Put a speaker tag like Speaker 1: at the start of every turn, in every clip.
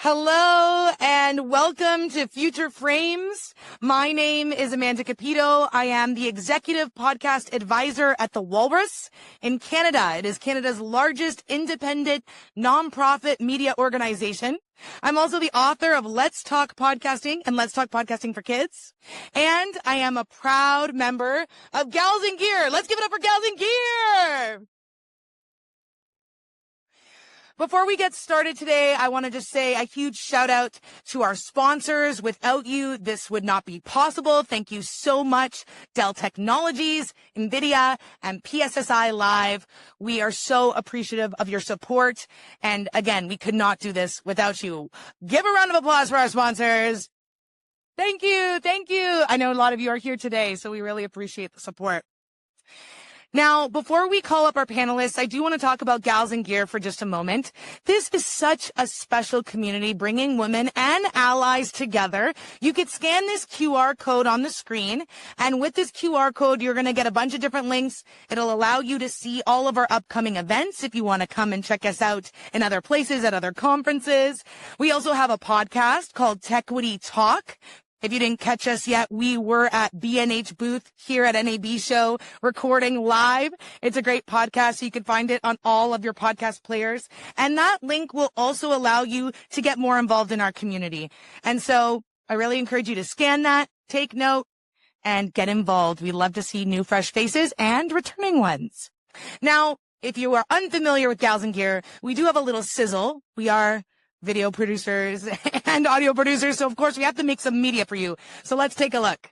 Speaker 1: Hello and welcome to Future Frames. My name is Amanda Cupido. I am the executive podcast advisor at the Walrus in Canada. It is Canada's largest independent nonprofit media organization. I'm also the author of Let's Talk Podcasting and Let's Talk Podcasting for Kids. And I am a proud member of Gals and Gear. Let's give it up for Gals and Gear. Before we get started today, I want to just say a huge shout out to our sponsors. Without you, this would not be possible. Thank you so much, Dell Technologies, NVIDIA, and PSSI Live. We are so appreciative of your support. And again, we could not do this without you. Give a round of applause for our sponsors. Thank you. Thank you. I know a lot of you are here today, so we really appreciate the support. Now, before we call up our panelists, I do want to talk about Gals and Gear for just a moment. This is such a special community bringing women and allies together. You could scan this QR code on the screen, and with this QR code, you're going to get a bunch of different links. It'll allow you to see all of our upcoming events if you want to come and check us out in other places, at other conferences. We also have a podcast called Techwitty Talk. If you didn't catch us yet, we were at B&H booth here at NAB Show recording live. It's a great podcast, so you can find it on all of your podcast players. And that link will also allow you to get more involved in our community. And so I really encourage you to scan that, take note, and get involved. We love to see new, fresh faces and returning ones. Now, if you are unfamiliar with Gals and Gear, we do have a little sizzle. We are video producers and audio producers. So of course we have to make some media for you. So let's take a look.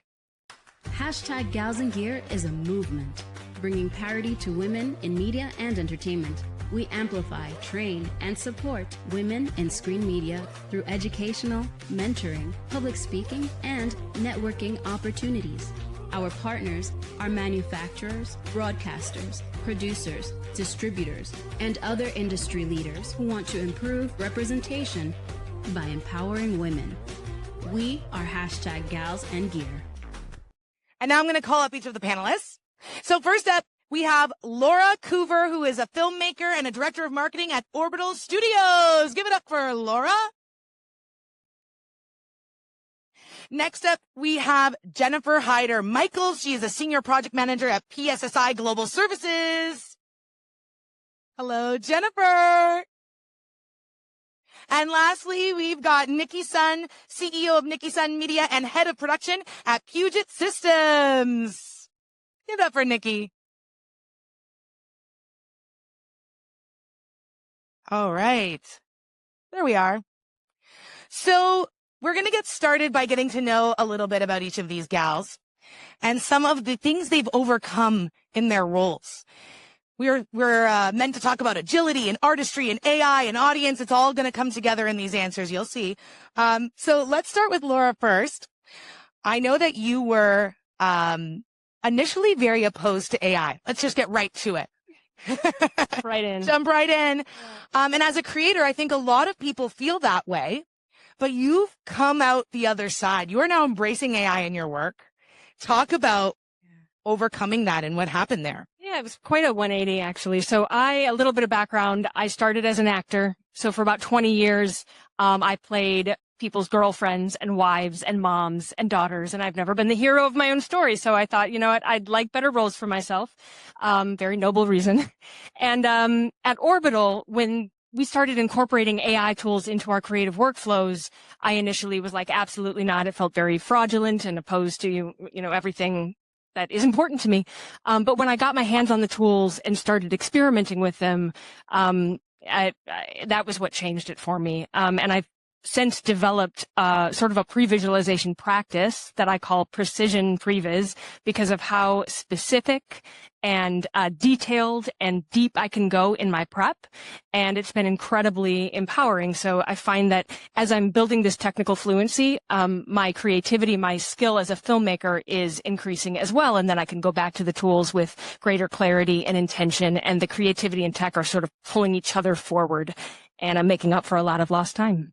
Speaker 2: Hashtag Gals and Gear is a movement, bringing parity to women in media and entertainment. We amplify, train, and support women in screen media through educational, mentoring, public speaking, and networking opportunities. Our partners are manufacturers, broadcasters, producers, distributors, and other industry leaders who want to improve representation by empowering women. We are hashtag Gals and Gear.
Speaker 1: And now I'm going to call up each of the panelists. So first up, we have Laura Coover, who is a filmmaker and a director of marketing at Orbital Studios. Give it up for Laura. Next up, we have Jennifer Hyder-Michaels. She is a senior project manager at PSSI Global Services. Hello, Jennifer. And lastly, we've got Nicki Sun, CEO of Nicki Sun Media and head of production at Puget Systems. Give it up for Nicki. All right. There we are. So we're going to get started by getting to know a little bit about each of these gals and some of the things they've overcome in their roles. We're meant to talk about agility and artistry and AI and audience. It's all going to come together in these answers. You'll see. So let's start with Laura first. I know that you were initially very opposed to AI. Let's just get right to it.
Speaker 3: Right in.
Speaker 1: Jump right in. And as a creator, I think a lot of people feel that way. But you've come out the other side. You are now embracing AI in your work. Talk about overcoming that and what happened there.
Speaker 3: Yeah, it was quite a 180, actually. So a little bit of background. I started as an actor. So for about 20 years, I played people's girlfriends and wives and moms and daughters. And I've never been the hero of my own story. So I thought, you know what, I'd like better roles for myself. Very noble reason. And at Orbital, when we started incorporating AI tools into our creative workflows, I initially was like, absolutely not. It felt very fraudulent and opposed to, you know, everything that is important to me. But when I got my hands on the tools and started experimenting with them, that was what changed it for me. And I've since developed sort of a pre-visualization practice that I call precision previs because of how specific and detailed and deep I can go in my prep. And it's been incredibly empowering. So I find that as I'm building this technical fluency, my creativity, my skill as a filmmaker is increasing as well. And then I can go back to the tools with greater clarity and intention, and the creativity and tech are sort of pulling each other forward, and I'm making up for a lot of lost time.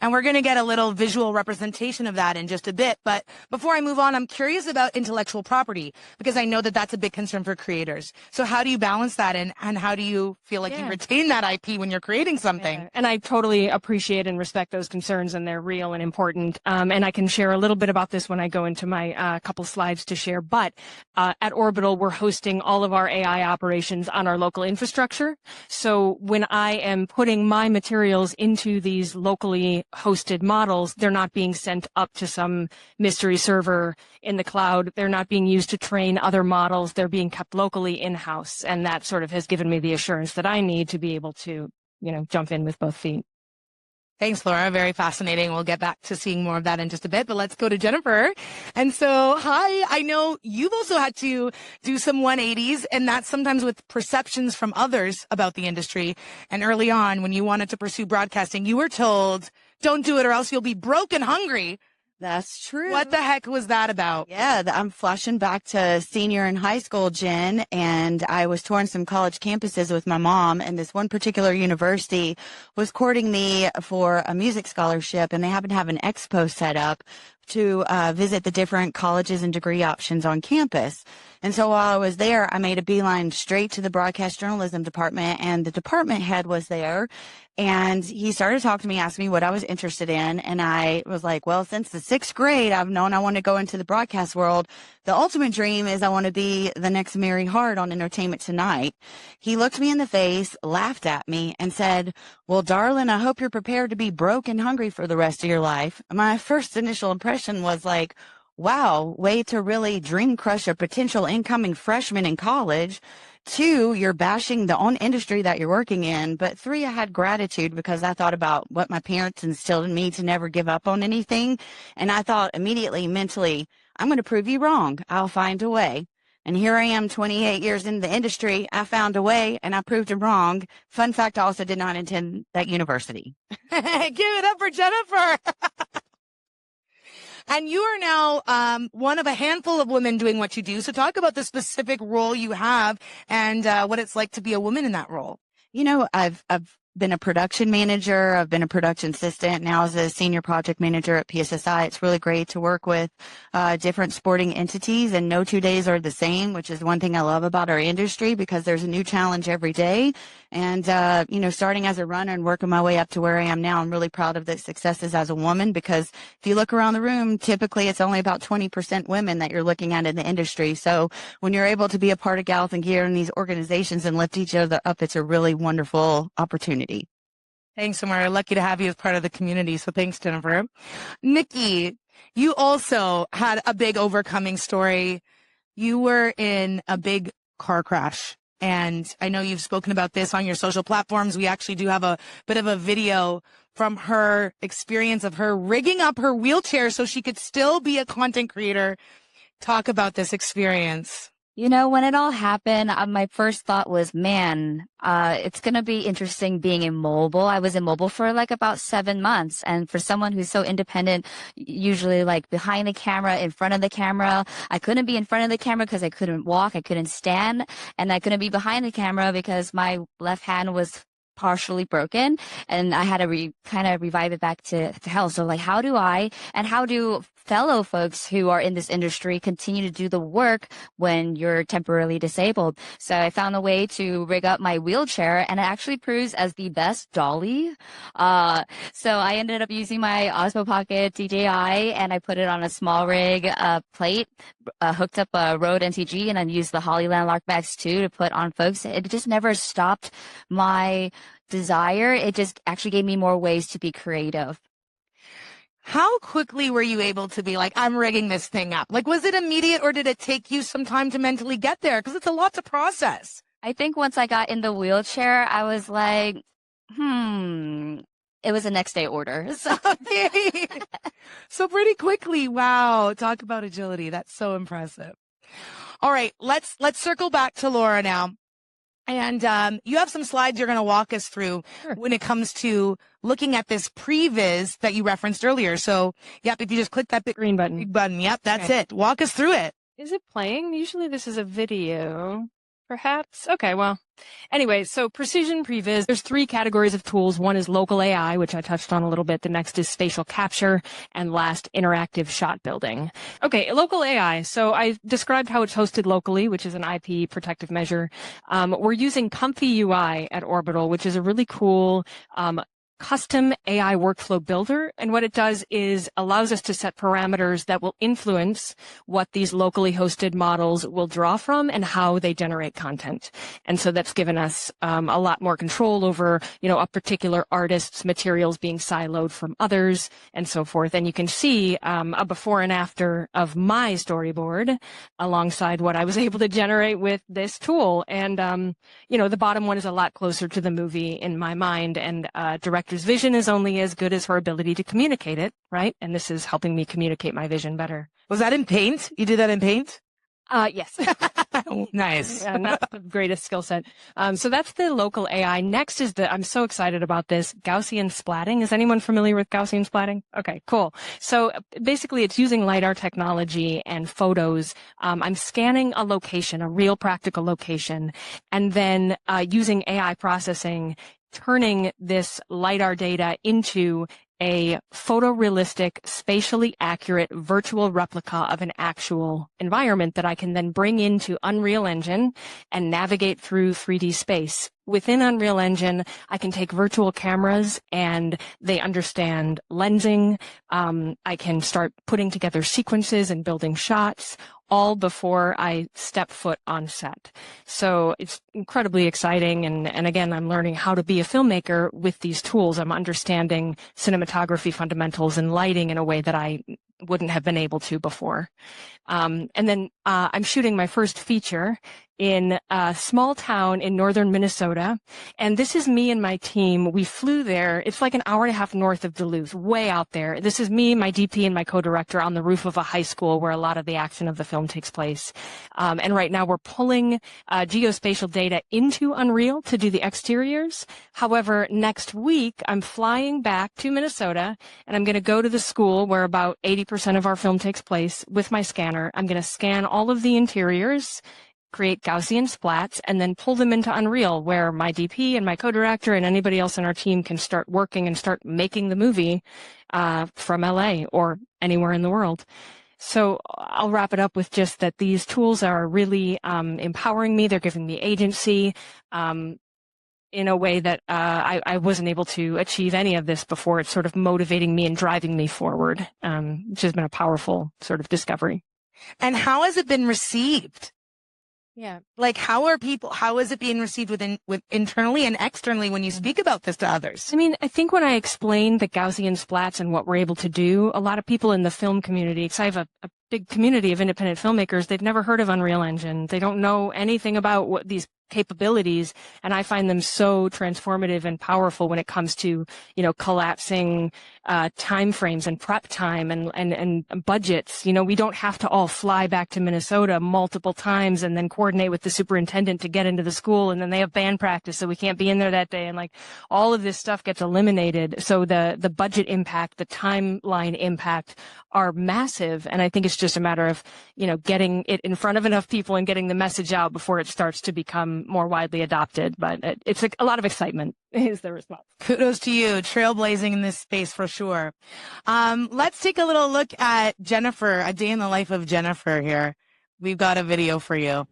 Speaker 1: And we're going to get a little visual representation of that in just a bit. But before I move on, I'm curious about intellectual property, because I know that that's a big concern for creators. So how do you balance that, and how do you feel like you retain that IP when you're creating something?
Speaker 3: Yeah. And I totally appreciate and respect those concerns, and they're real and important. And I can share a little bit about this when I go into my couple slides to share. But at Orbital, we're hosting all of our AI operations on our local infrastructure. So when I am putting my materials into these locally hosted models, they're not being sent up to some mystery server in the cloud. They're not being used to train other models. They're being kept locally in-house. And that sort of has given me the assurance that I need to be able to, jump in with both feet.
Speaker 1: Thanks, Laura. Very fascinating. We'll get back to seeing more of that in just a bit, but let's go to Jennifer. And so, hi, I know you've also had to do some 180s, and that's sometimes with perceptions from others about the industry. And early on, when you wanted to pursue broadcasting, you were told, don't do it or else you'll be broke and hungry.
Speaker 4: That's true.
Speaker 1: What the heck was that about?
Speaker 4: Yeah, I'm flashing back to senior in high school, Jen, and I was touring some college campuses with my mom, and this one particular university was courting me for a music scholarship, and they happened to have an expo set up to visit the different colleges and degree options on campus. And so while I was there, I made a beeline straight to the broadcast journalism department, and the department head was there. And he started talking to me, asking me what I was interested in. And I was like, well, since the 6th grade, I've known I want to go into the broadcast world. The ultimate dream is I want to be the next Mary Hart on Entertainment Tonight. He looked me in the face, laughed at me, and said, well, darling, I hope you're prepared to be broke and hungry for the rest of your life. My first initial impression was like, wow, way to really dream crush a potential incoming freshman in college. 2, you're bashing the own industry that you're working in. But 3, I had gratitude because I thought about what my parents instilled in me to never give up on anything. And I thought immediately, mentally, I'm going to prove you wrong. I'll find a way. And here I am 28 years in the industry. I found a way and I proved him wrong. Fun fact, I also did not attend that university.
Speaker 1: Give it up for Jennifer. And you are now one of a handful of women doing what you do. So talk about the specific role you have and what it's like to be a woman in that role.
Speaker 4: I've been a production manager. I've been a production assistant. Now as a senior project manager at PSSI. It's really great to work with different sporting entities, and no 2 days are the same, which is one thing I love about our industry because there's a new challenge every day. And, starting as a runner and working my way up to where I am now, I'm really proud of the successes as a woman, because if you look around the room, typically it's only about 20% women that you're looking at in the industry. So when you're able to be a part of Gals and Gear and these organizations and lift each other up, it's a really wonderful opportunity.
Speaker 1: Thanks, Samara. Lucky to have you as part of the community. So thanks, Jennifer. Nicki, you also had a big overcoming story. You were in a big car crash. And I know you've spoken about this on your social platforms. We actually do have a bit of a video from her experience of her rigging up her wheelchair so she could still be a content creator. Talk about this experience.
Speaker 5: When it all happened, my first thought was, man, it's going to be interesting being immobile. I was immobile for like about 7 months. And for someone who's so independent, usually like behind the camera, in front of the camera, I couldn't be in front of the camera because I couldn't walk, I couldn't stand, and I couldn't be behind the camera because my left hand was partially broken, and I had to kind of revive it back to health. So like, how do I and how do fellow folks who are in this industry continue to do the work when you're temporarily disabled? So I found a way to rig up my wheelchair, and it actually proves as the best dolly. So I ended up using my Osmo Pocket DJI, and I put it on a small rig plate, hooked up a Rode NTG, and then used the Hollyland Lark Max 2 to put on folks. It just never stopped my desire. It just actually gave me more ways to be creative.
Speaker 1: How quickly were you able to be like, I'm rigging this thing up? Like, was it immediate, or did it take you some time to mentally get there? Because it's a lot to process.
Speaker 5: I think once I got in the wheelchair, I was like, it was a next day order. So.
Speaker 1: Okay. So pretty quickly. Wow. Talk about agility. That's so impressive. All right. Let's circle back to Laura now. And you have some slides you're going to walk us through when it comes to looking at this previs that you referenced earlier. So, yep, if you just click that big
Speaker 3: Green button.
Speaker 1: yep, that's it. Walk us through it.
Speaker 3: Is it playing? Usually this is a video. perhaps. Okay, well, anyway, so precision previs, there's 3 categories of tools. One is local AI, which I touched on a little bit. The next is spatial capture, and last, interactive shot building. Okay, local AI. So I described how it's hosted locally, which is an IP protective measure. We're using Comfy UI at Orbital, which is a really cool custom AI workflow builder. And what it does is allows us to set parameters that will influence what these locally hosted models will draw from and how they generate content. And so that's given us a lot more control over, a particular artist's materials being siloed from others and so forth. And you can see a before and after of my storyboard alongside what I was able to generate with this tool. And, the bottom one is a lot closer to the movie in my mind, and director's vision is only as good as her ability to communicate it, right? And this is helping me communicate my vision better.
Speaker 1: Was that in Paint? You did that in Paint?
Speaker 3: Yes.
Speaker 1: Nice.
Speaker 3: Yeah, not the greatest skill set. So that's the local AI. Next is I'm so excited about this, Gaussian splatting. Is anyone familiar with Gaussian splatting? Okay, cool. So basically it's using LiDAR technology and photos. I'm scanning a location, a real practical location, and then using AI processing, turning this LiDAR data into a photorealistic, spatially accurate virtual replica of an actual environment that I can then bring into Unreal Engine and navigate through 3D space. Within Unreal Engine, I can take virtual cameras and they understand lensing. I can start putting together sequences and building shots, all before I step foot on set. So it's incredibly exciting. And again, I'm learning how to be a filmmaker with these tools. I'm understanding cinematography fundamentals and lighting in a way that I wouldn't have been able to before. And then I'm shooting my first feature in a small town in northern Minnesota. And this is me and my team. We flew there. It's like an hour and a half north of Duluth, way out there. This is me, my DP, and my co-director on the roof of a high school where a lot of the action of the film takes place. And right now we're pulling geospatial data into Unreal to do the exteriors. However, next week, I'm flying back to Minnesota and I'm going to go to the school where about 80% of our film takes place with my scanner. I'm going to scan all of the interiors, create Gaussian splats, and then pull them into Unreal where my DP and my co-director and anybody else in our team can start working and start making the movie from LA or anywhere in the world. So I'll wrap it up with just that these tools are really empowering me. They're giving me agency in a way that I wasn't able to achieve any of this before. It's sort of motivating me and driving me forward, which has been a powerful sort of discovery.
Speaker 1: And how has it been received?
Speaker 3: Yeah.
Speaker 1: Like, how is it being received with internally and externally when you speak about this to others?
Speaker 3: I mean, I think when I explained the Gaussian splats and what we're able to do, a lot of people in the film community, because I have a big community of independent filmmakers, they've never heard of Unreal Engine. They don't know anything about what these capabilities, and I find them so transformative and powerful when it comes to, collapsing time frames and prep time and budgets. We don't have to all fly back to Minnesota multiple times and then coordinate with the superintendent to get into the school, and then they have band practice, so we can't be in there that day, and like all of this stuff gets eliminated. So the budget impact, the timeline impact are massive, and I think it's just a matter of getting it in front of enough people and getting the message out before it starts to become more widely adopted. But it's a lot of excitement is the response.
Speaker 1: Kudos to you, trailblazing in this space for sure. Let's take a little look at Jennifer, a day in the life of Jennifer here. We've got a video for you.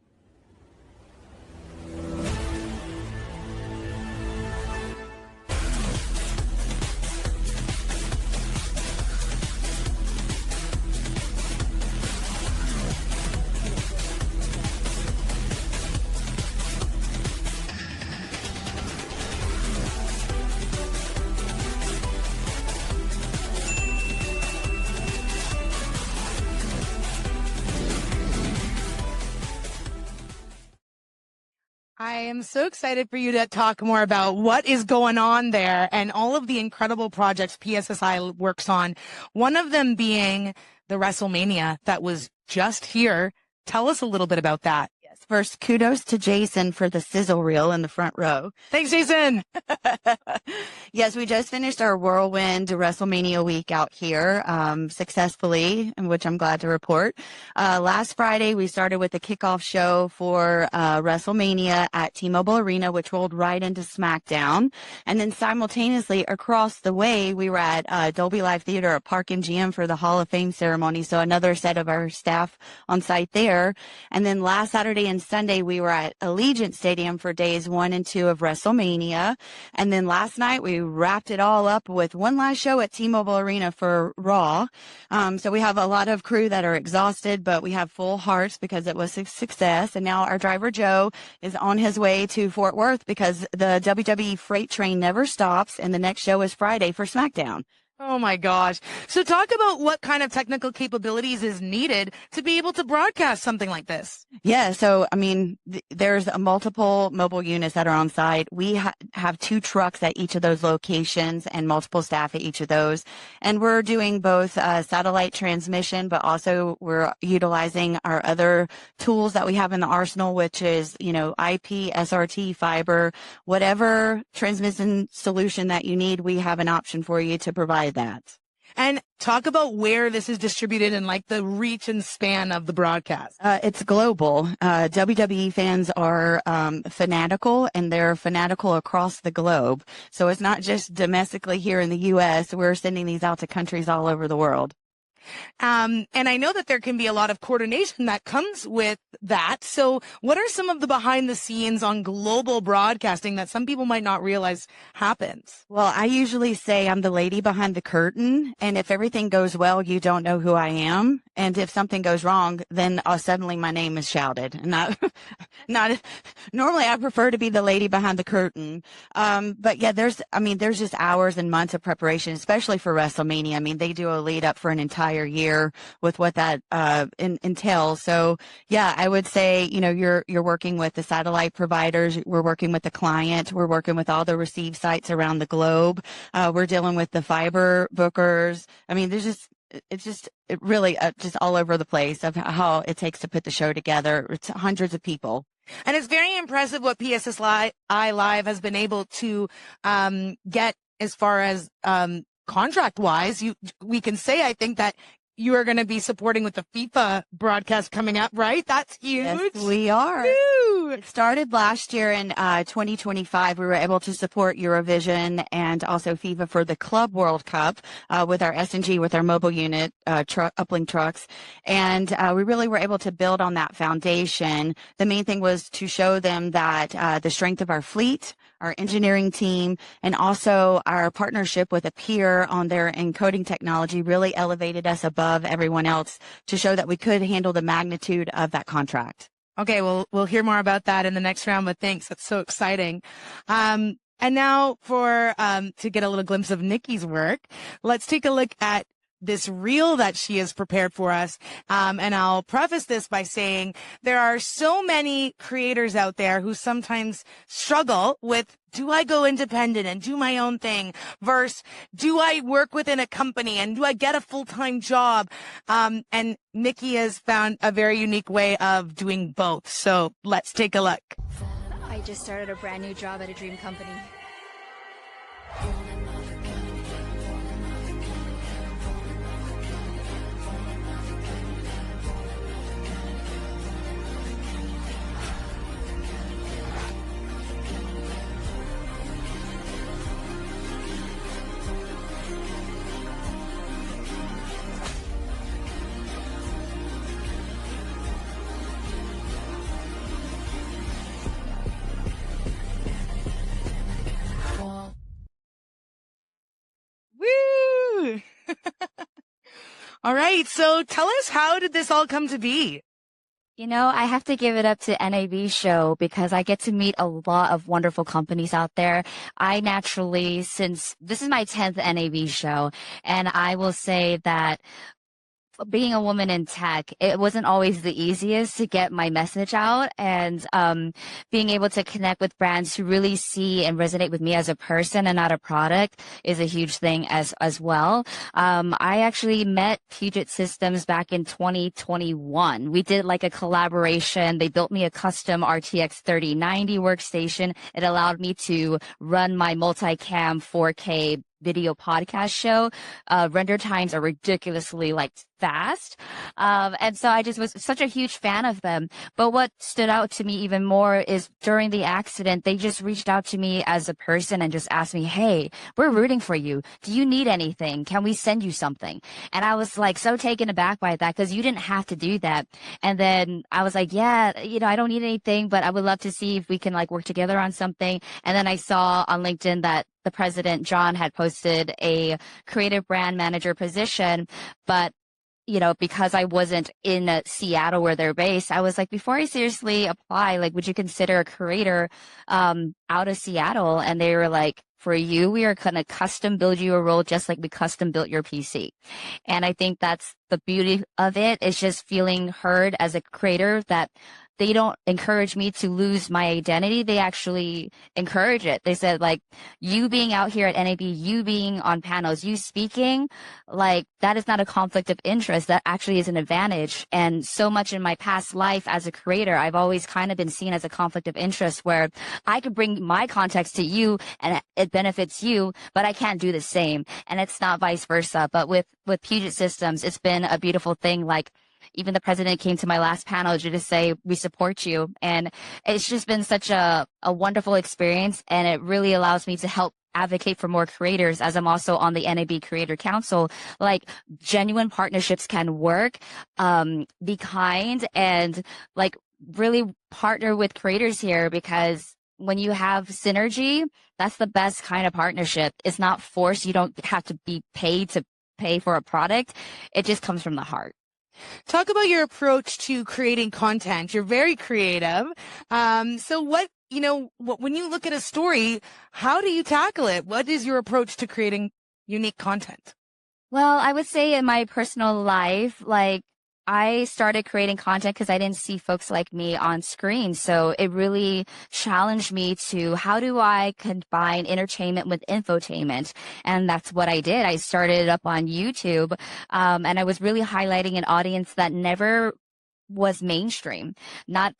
Speaker 1: I am so excited for you to talk more about what is going on there and all of the incredible projects PSSI works on. One of them being the WrestleMania that was just here. Tell us a little bit about that.
Speaker 6: Yes.
Speaker 4: First, kudos to Jason for the sizzle reel in the front row.
Speaker 1: Thanks, Jason.
Speaker 4: Yes, we just finished our whirlwind WrestleMania week out here successfully, which I'm glad to report. Last Friday, we started with the kickoff show for WrestleMania at T-Mobile Arena, which rolled right into SmackDown. And then simultaneously across the way, we were at Dolby Live Theater at Park MGM for the Hall of Fame ceremony. So another set of our staff on site there. And then last Saturday and Sunday, we were at Allegiant Stadium for days 1 and 2 of WrestleMania. And then last night, we wrapped it all up with one last show at T-Mobile Arena for Raw. So we have a lot of crew that are exhausted, but we have full hearts because it was a success. And now our driver, Joe, is on his way to Fort Worth because the WWE freight train never stops. And the next show is Friday for SmackDown.
Speaker 1: Oh my gosh. So talk about what kind of technical capabilities is needed to be able to broadcast something like this.
Speaker 4: Yeah. So, I mean, there's multiple mobile units that are on site. We have 2 trucks at each of those locations and multiple staff at each of those. And we're doing both satellite transmission, but also we're utilizing our other tools that we have in the arsenal, which is, IP, SRT, fiber, whatever transmission solution that you need, we have an option for you to provide that.
Speaker 1: And talk about where this is distributed and like the reach and span of the broadcast.
Speaker 4: It's global. WWE fans are fanatical, and they're fanatical across the globe. So it's not just domestically here in the U.S. We're sending these out to countries all over the world.
Speaker 1: And I know that there can be a lot of coordination that comes with that. So what are some of the behind the scenes on global broadcasting that some people might not realize happens?
Speaker 4: Well, I usually say I'm the lady behind the curtain. And if everything goes well, you don't know who I am. And if something goes wrong, then suddenly my name is shouted. And not normally I prefer to be the lady behind the curtain. But yeah, there's just hours and months of preparation, especially for WrestleMania. I mean, they do a lead up for an entire year with what that entails. So yeah, I would say, you're working with the satellite providers. We're working with the client. We're working with all the receive sites around the globe. We're dealing with the fiber bookers. I mean, it's really just all over the place of how it takes to put the show together. It's hundreds of people.
Speaker 1: And it's very impressive what PSSI Live has been able to get as far as contract wise. We can say, I think, that you are going to be supporting with the FIFA broadcast coming up, right? That's huge.
Speaker 4: Yes, we are.
Speaker 1: Woo!
Speaker 4: It started last year in 2025. We were able to support Eurovision and also FIFA for the Club World Cup with our S&G, with our mobile unit, uplink trucks. And we really were able to build on that foundation. The main thing was to show them that the strength of our fleet, our engineering team, and also our partnership with a peer on their encoding technology really elevated us above everyone else to show that we could handle the magnitude of that contract.
Speaker 1: Okay, well, we'll hear more about that in the next round, but thanks. That's so exciting. And now to get a little glimpse of Nicki's work, let's take a look at this reel that she has prepared for us. And I'll preface this by saying there are so many creators out there who sometimes struggle with, do I go independent and do my own thing versus do I work within a company and do I get a full-time job? And Nicki has found a very unique way of doing both. So let's take a look.
Speaker 6: I just started a brand new job at a dream company.
Speaker 1: Woo! All right. So tell us, how did this all come to be?
Speaker 5: I have to give it up to NAB Show because I get to meet a lot of wonderful companies out there. I naturally, since this is my 10th NAB Show, and I will say that being a woman in tech, it wasn't always the easiest to get my message out, and being able to connect with brands who really see and resonate with me as a person and not a product is a huge thing as well. I actually met Puget Systems back in 2021. We did like a collaboration. They built me a custom RTX 3090 workstation. It allowed me to run my multicam 4K video podcast show. Render times are ridiculously like fast. And so I just was such a huge fan of them. But what stood out to me even more is during the accident, they just reached out to me as a person and just asked me, hey, we're rooting for you. Do you need anything? Can we send you something? And I was like so taken aback by that because you didn't have to do that. And then I was like, yeah, I don't need anything, but I would love to see if we can like work together on something. And then I saw on LinkedIn that the president, John, had posted a creative brand manager position, but because I wasn't in Seattle where they're based, I was like, before I seriously apply, like, would you consider a creator out of Seattle? And they were like, for you, we are going to custom build you a role just like we custom built your PC. And I think that's the beauty of it, is just feeling heard as a creator, that they don't encourage me to lose my identity. They actually encourage it. They said, like, you being out here at NAB, you being on panels, you speaking, like, that is not a conflict of interest. That actually is an advantage. And so much in my past life as a creator, I've always kind of been seen as a conflict of interest, where I could bring my context to you and it benefits you, but I can't do the same. And it's not vice versa. But with Puget Systems, it's been a beautiful thing. Like, even the president came to my last panel to just say, we support you. And it's just been such a wonderful experience. And it really allows me to help advocate for more creators, as I'm also on the NAB Creator Council. Like, genuine partnerships can work. Be kind and like really partner with creators here, because when you have synergy, that's the best kind of partnership. It's not forced. You don't have to be paid to pay for a product. It just comes from the heart.
Speaker 1: Talk about your approach to creating content. You're very creative. So when you look at a story, how do you tackle it? What is your approach to creating unique content?
Speaker 5: Well, I would say in my personal life, like, I started creating content because I didn't see folks like me on screen. So it really challenged me to, how do I combine entertainment with infotainment? And that's what I did. I started up on YouTube, and I was really highlighting an audience that never was mainstream, not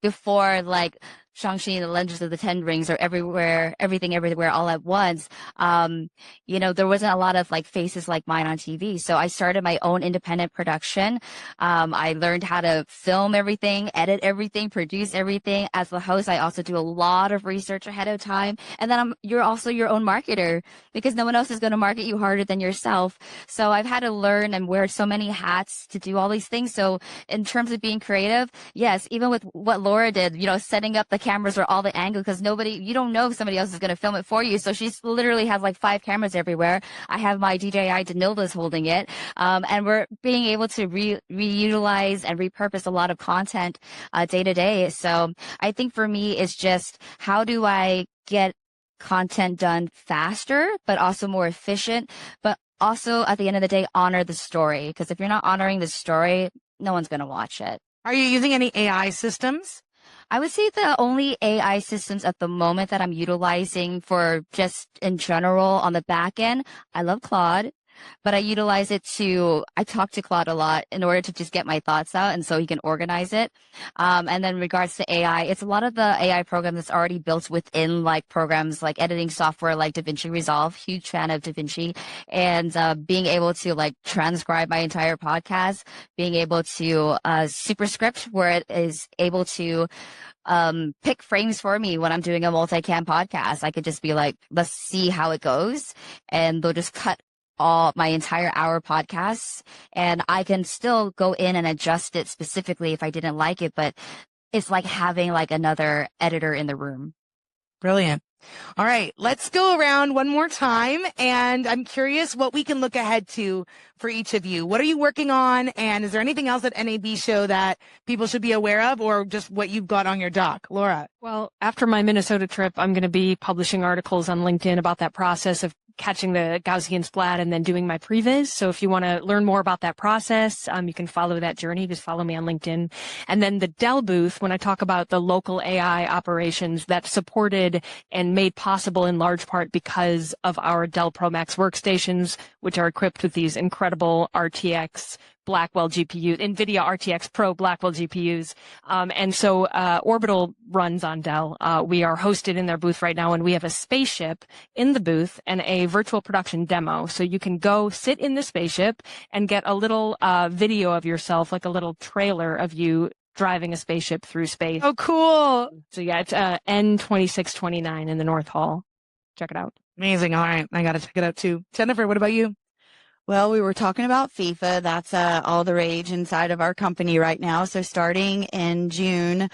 Speaker 5: before, like Shang-Chi and the Legends of the Ten Rings, or everything everywhere all at once. There wasn't a lot of like faces like mine on TV. So I started my own independent production. I learned how to film everything, edit everything, produce everything. As the host, I also do a lot of research ahead of time. And then you're also your own marketer, because no one else is going to market you harder than yourself. So I've had to learn and wear so many hats to do all these things. So in terms of being creative, yes, even with what Laura did, setting up the cameras or all the angles, because you don't know if somebody else is going to film it for you. So she literally has like 5 cameras everywhere. I have my DJI Danila's holding it. And we're being able to reutilize and repurpose a lot of content day to day. So I think for me, it's just, how do I get content done faster, but also more efficient, but also at the end of the day, honor the story. Because if you're not honoring the story, no one's going to watch it.
Speaker 1: Are you using any AI systems?
Speaker 5: I would say the only AI systems at the moment that I'm utilizing for just in general on the back end, I love Claude, but I utilize it I talk to Claude a lot in order to just get my thoughts out, and so he can organize it. And then in regards to AI, it's a lot of the AI program that's already built within like programs like editing software like DaVinci Resolve, huge fan of DaVinci, and being able to like transcribe my entire podcast, being able to superscript, where it is able to pick frames for me when I'm doing a multicam podcast. I could just be like, let's see how it goes, and they'll just cut my entire hour podcasts, and I can still go in and adjust it specifically if I didn't like it, but it's like having like another editor in the room.
Speaker 1: Brilliant. All right, let's go around one more time, and I'm curious what we can look ahead to for each of you. What are you working on, and is there anything else at NAB Show that people should be aware of, or just what you've got on your dock? Laura?
Speaker 3: Well, after my Minnesota trip, I'm going to be publishing articles on LinkedIn about that process of catching the Gaussian splat and then doing my previs. So if you want to learn more about that process, you can follow that journey. Just follow me on LinkedIn. And then the Dell booth, when I talk about the local AI operations that's supported and made possible in large part because of our Dell Pro Max workstations, which are equipped with these incredible RTX Blackwell GPUs, NVIDIA RTX Pro Blackwell GPUs. And so Orbital runs on Dell. We are hosted in their booth right now, and we have a spaceship in the booth and a virtual production demo. So you can go sit in the spaceship and get a little video of yourself, like a little trailer of you driving a spaceship through space.
Speaker 1: Oh, cool.
Speaker 3: So yeah, it's N2629 in the North Hall. Check it out.
Speaker 1: Amazing. All right. I got to check it out too. Jennifer, what about you?
Speaker 4: Well, we were talking about FIFA. That's all the rage inside of our company right now. So starting in June,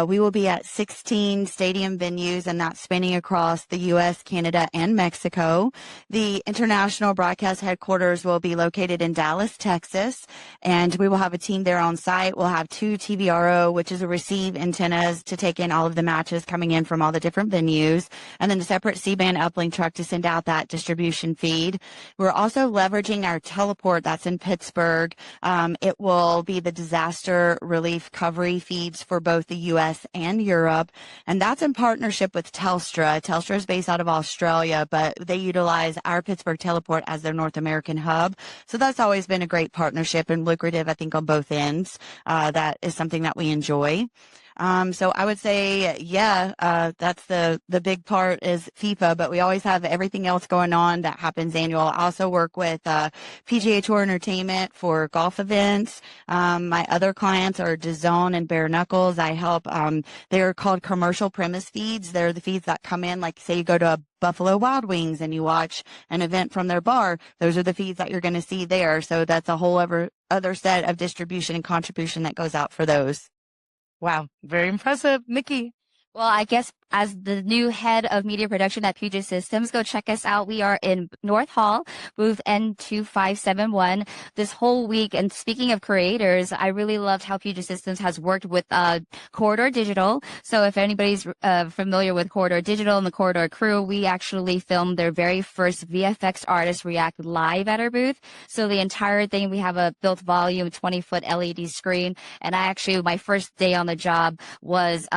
Speaker 4: we will be at 16 stadium venues, and that's spanning across the U.S., Canada, and Mexico. The international broadcast headquarters will be located in Dallas, Texas, and we will have a team there on site. We'll have 2 TVRO, which is a receive antennas to take in all of the matches coming in from all the different venues, and then a separate C-band uplink truck to send out that distribution feed. We're also leveraging our teleport that's in Pittsburgh. It will be the disaster relief recovery feeds for both the U.S. and Europe, and that's in partnership with Telstra. Telstra is based out of Australia, but they utilize our Pittsburgh teleport as their North American hub. So that's always been a great partnership and lucrative, I think, on both ends. That is something that we enjoy. So I would say, that's the big part is FIFA, but we always have everything else going on that happens annual. I also work with PGA Tour Entertainment for golf events. My other clients are DAZN and Bare Knuckles. I help, they're called commercial premise feeds. They're the feeds that come in, like say you go to a Buffalo Wild Wings and you watch an event from their bar. Those are the feeds that you're going to see there. So that's a whole other set of distribution and contribution that goes out for those.
Speaker 1: Wow. Very impressive. Nicki.
Speaker 5: Well, I guess as the new head of media production at Puget Systems, go check us out. We are in North Hall, booth N2571 this whole week. And speaking of creators, I really loved how Puget Systems has worked with Corridor Digital. So if anybody's familiar with Corridor Digital and the Corridor crew, we actually filmed their very first VFX artist react live at our booth. So the entire thing, we have a built volume 20-foot LED screen. And my first day on the job was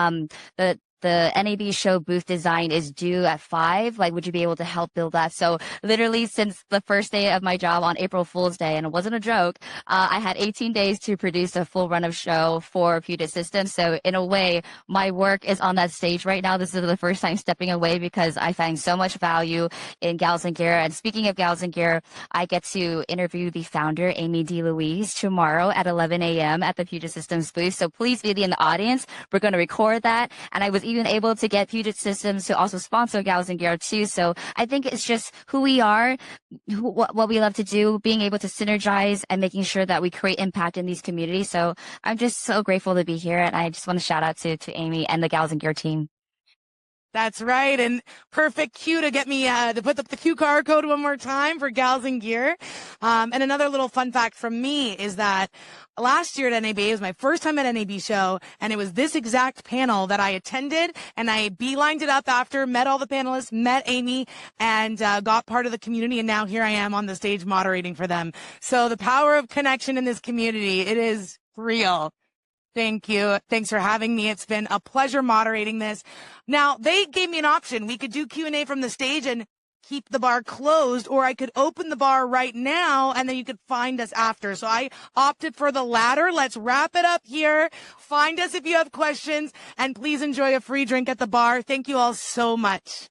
Speaker 5: the NAB show booth design is due at 5. Like, would you be able to help build that? So literally since the first day of my job on April Fool's Day, and it wasn't a joke, I had 18 days to produce a full run of show for Puget Systems. So in a way, my work is on that stage right now. This is the first time stepping away because I find so much value in GALSNGEAR. And speaking of GALSNGEAR, I get to interview the founder, Amy DeLuise, tomorrow at 11 a.m. at the Puget Systems booth. So please be in the audience. We're going to record that. And I was even able to get Puget Systems to also sponsor GALSNGEAR too. So I think it's just who we are, what we love to do, being able to synergize and making sure that we create impact in these communities. So I'm just so grateful to be here. And I just want to shout out to Amy and the GALSNGEAR team.
Speaker 1: That's right. And perfect cue to get me to put up the QR code one more time for GALSNGEAR. And another little fun fact from me is that last year at NAB, it was my first time at NAB show, and it was this exact panel that I attended, and I beelined it up after, met all the panelists, met Amy, and got part of the community, and now here I am on the stage moderating for them. So the power of connection in this community, it is real. Thank you. Thanks for having me. It's been a pleasure moderating this. Now, they gave me an option. We could do Q&A from the stage and keep the bar closed, or I could open the bar right now and then you could find us after. So I opted for the latter. Let's wrap it up here. Find us if you have questions, and please enjoy a free drink at the bar. Thank you all so much.